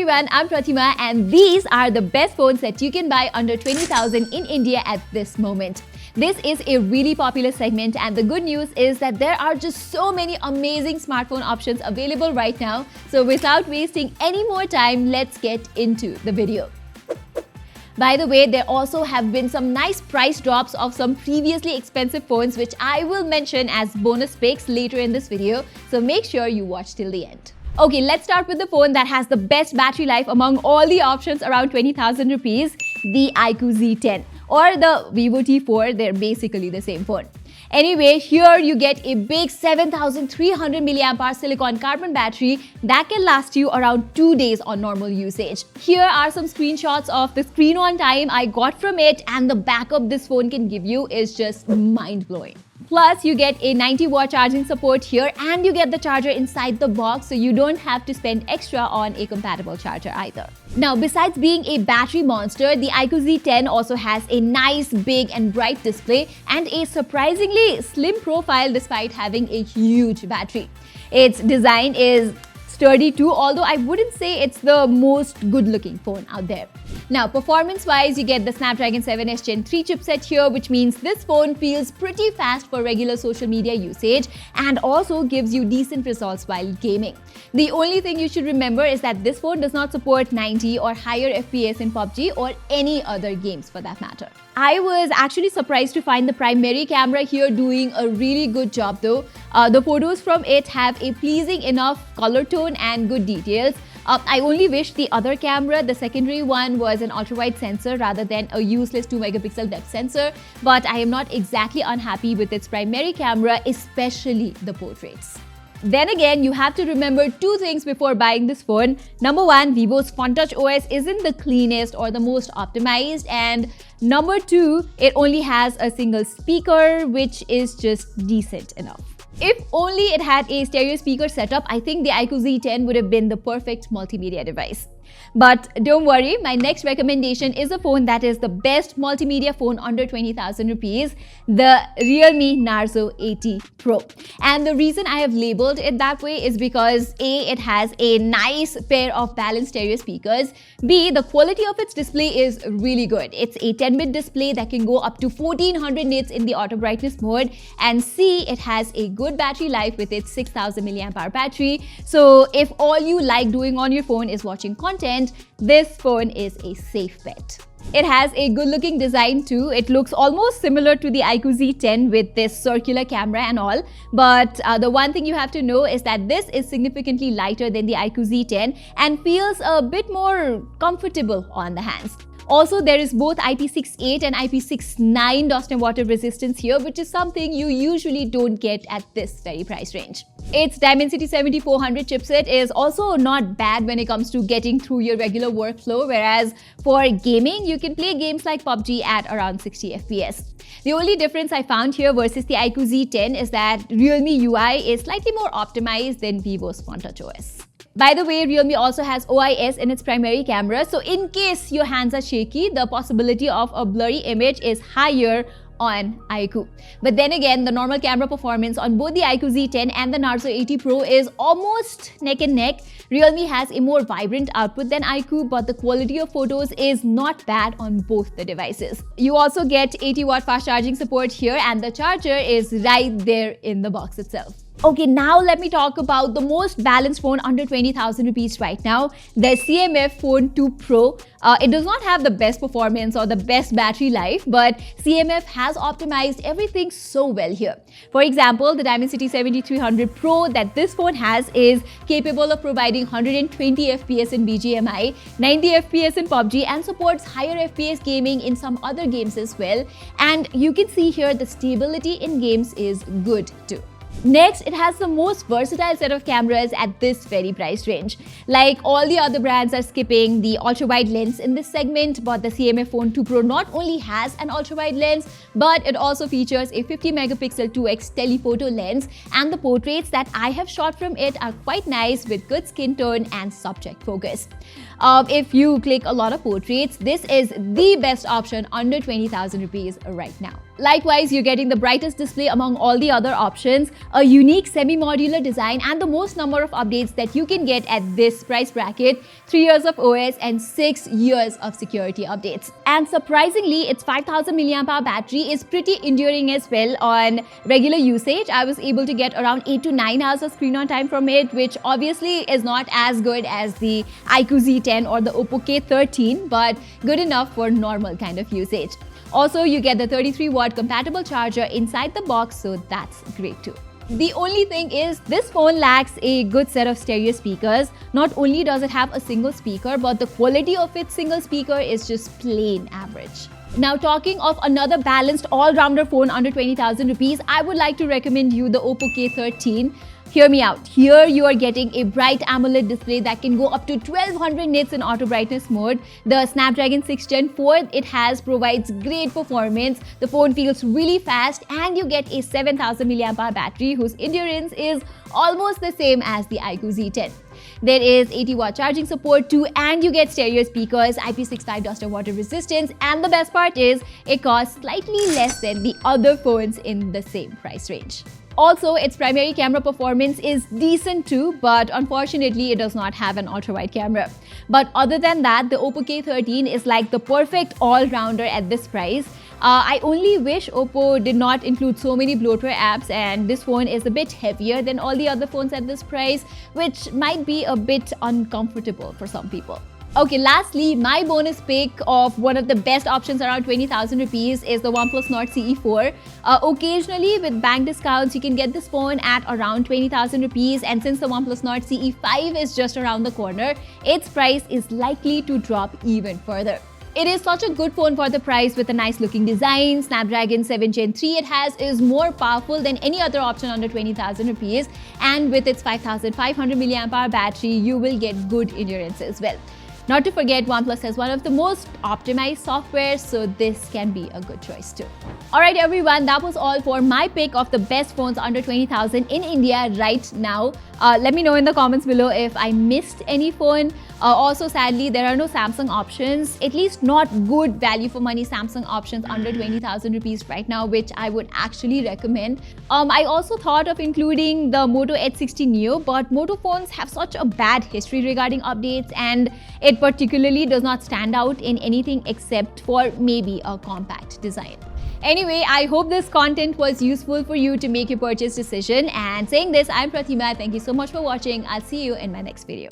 everyone, I'm Pratima and these are the best phones that you can buy under 20,000 in India at this moment. This is a really popular segment and the good news is that there are just so many amazing smartphone options available right now. So without wasting any more time, let's get into the video. By the way, there also have been some nice price drops of some previously expensive phones which I will mention as bonus picks later in this video. So make sure you watch till the end. Okay, let's start with the phone that has the best battery life among all the options around 20,000 rupees, the iQOO Z10 or the Vivo T4. They're basically the same phone. Anyway, here you get a big 7,300 mAh silicon carbon battery that can last you around 2 days on normal usage. Here are some screenshots of the screen on time I got from it, and the backup this phone can give you is just mind-blowing. Plus, you get a 90-watt charging support here and you get the charger inside the box, so you don't have to spend extra on a compatible charger either. Now, besides being a battery monster, the iQOO Z10 also has a nice, big and bright display and a surprisingly slim profile despite having a huge battery. Its design is sturdy too, although I wouldn't say it's the most good-looking phone out there. Now, performance-wise, you get the Snapdragon 7S Gen 3 chipset here, which means this phone feels pretty fast for regular social media usage and also gives you decent results while gaming. The only thing you should remember is that this phone does not support 90 or higher FPS in PUBG or any other games for that matter. I was actually surprised to find the primary camera here doing a really good job though. The photos from it have a pleasing enough color tone and good details. I only wish the other camera, the secondary one, was an ultra-wide sensor rather than a useless 2-megapixel depth sensor, but I am not exactly unhappy with its primary camera, especially the portraits. Then again, you have to remember two things before buying this phone. Number one, Vivo's FunTouch OS isn't the cleanest or the most optimized, and number two, it only has a single speaker, which is just decent enough. If only it had a stereo speaker setup, I think the iQOO Z10 would have been the perfect multimedia device. But don't worry, my next recommendation is a phone that is the best multimedia phone under 20,000 rupees, the Realme Narzo 80 Pro. And the reason I have labeled it that way is because A, it has a nice pair of balanced stereo speakers. B, the quality of its display is really good. It's a 10-bit display that can go up to 1400 nits in the auto brightness mode. And C, it has a good battery life with its 6,000 mAh battery. So if all you like doing on your phone is watching content, this phone is a safe bet. It has a good-looking design too. It looks almost similar to the iQOO Z10 with this circular camera and all. But the one thing you have to know is that this is significantly lighter than the iQOO Z10 and feels a bit more comfortable on the hands. Also, there is both IP68 and IP69 dust and water resistance here, which is something you usually don't get at this very price range. Its Dimensity 7400 chipset is also not bad when it comes to getting through your regular workflow, whereas for gaming, you can play games like PUBG at around 60 FPS. The only difference I found here versus the iQOO Z10 is that Realme UI is slightly more optimized than Vivo's FunTouch OS. By the way, Realme also has OIS in its primary camera, so in case your hands are shaky, the possibility of a blurry image is higher on iQOO. But then again, the normal camera performance on both the iQOO Z10 and the Narzo 80 Pro is almost neck and neck. Realme has a more vibrant output than iQOO, but the quality of photos is not bad on both the devices. You also get 80-watt fast charging support here, and the charger is right there in the box itself. Okay, now let me talk about the most balanced phone under 20,000 rupees right now, the CMF Phone 2 Pro. It does not have the best performance or the best battery life, but CMF has optimized everything so well here. For example, the Dimensity 7300 Pro that this phone has is capable of providing 120 FPS in BGMI, 90 FPS in PUBG, and supports higher FPS gaming in some other games as well. And you can see here the stability in games is good too. Next, it has the most versatile set of cameras at this very price range. Like all the other brands are skipping the ultra-wide lens in this segment, but the CMF Phone 2 Pro not only has an ultra-wide lens, but it also features a 50-megapixel 2x telephoto lens, and the portraits that I have shot from it are quite nice with good skin tone and subject focus. If you click a lot of portraits, this is the best option under 20,000 rupees right now. Likewise, you're getting the brightest display among all the other options, a unique semi-modular design, and the most number of updates that you can get at this price bracket: 3 years of OS and 6 years of security updates. And surprisingly, its 5000 mAh battery is pretty enduring as well on regular usage. I was able to get around 8 to 9 hours of screen on time from it, which obviously is not as good as the iQOO Z10 or the Oppo K13, but good enough for normal kind of usage. Also, you get the 33-watt compatible charger inside the box, so that's great too. The only thing is, this phone lacks a good set of stereo speakers. Not only does it have a single speaker, but the quality of its single speaker is just plain average. Now, talking of another balanced all-rounder phone under 20,000 rupees, I would like to recommend you the Oppo K13. Hear me out. Here you are getting a bright AMOLED display that can go up to 1200 nits in auto brightness mode. The Snapdragon 6 Gen 4 it has provides great performance. The phone feels really fast, and you get a 7000 mAh battery whose endurance is almost the same as the iQOO Z10. There is 80-watt charging support too, and you get stereo speakers, IP65 dust and water resistance, and the best part is it costs slightly less than the other phones in the same price range. Also, its primary camera performance is decent too, but unfortunately it does not have an ultra-wide camera. But other than that, the Oppo K13 is like the perfect all-rounder at this price. I only wish Oppo did not include so many bloatware apps, and this phone is a bit heavier than all the other phones at this price, which might be a bit uncomfortable for some people. Okay, lastly, my bonus pick of one of the best options around 20,000 rupees is the OnePlus Nord CE4. Occasionally, with bank discounts, you can get this phone at around 20,000 rupees, and since the OnePlus Nord CE5 is just around the corner, its price is likely to drop even further. It is such a good phone for the price with a nice looking design. Snapdragon 7 Gen 3 it has is more powerful than any other option under 20,000 rupees, and with its 5500 mAh battery, you will get good endurance as well. Not to forget, OnePlus has one of the most optimized software, so this can be a good choice too. Alright everyone, that was all for my pick of the best phones under 20,000 in India right now. Let me know in the comments below if I missed any phone. Also, sadly, there are no Samsung options, at least not good value for money Samsung options under 20,000 rupees right now, which I would actually recommend. I also thought of including the Moto H60 Neo, but Moto phones have such a bad history regarding updates, and it particularly does not stand out in anything except for maybe a compact design. Anyway, I hope this content was useful for you to make your purchase decision. And saying this, I'm Pratima. Thank you so much for watching. I'll see you in my next video.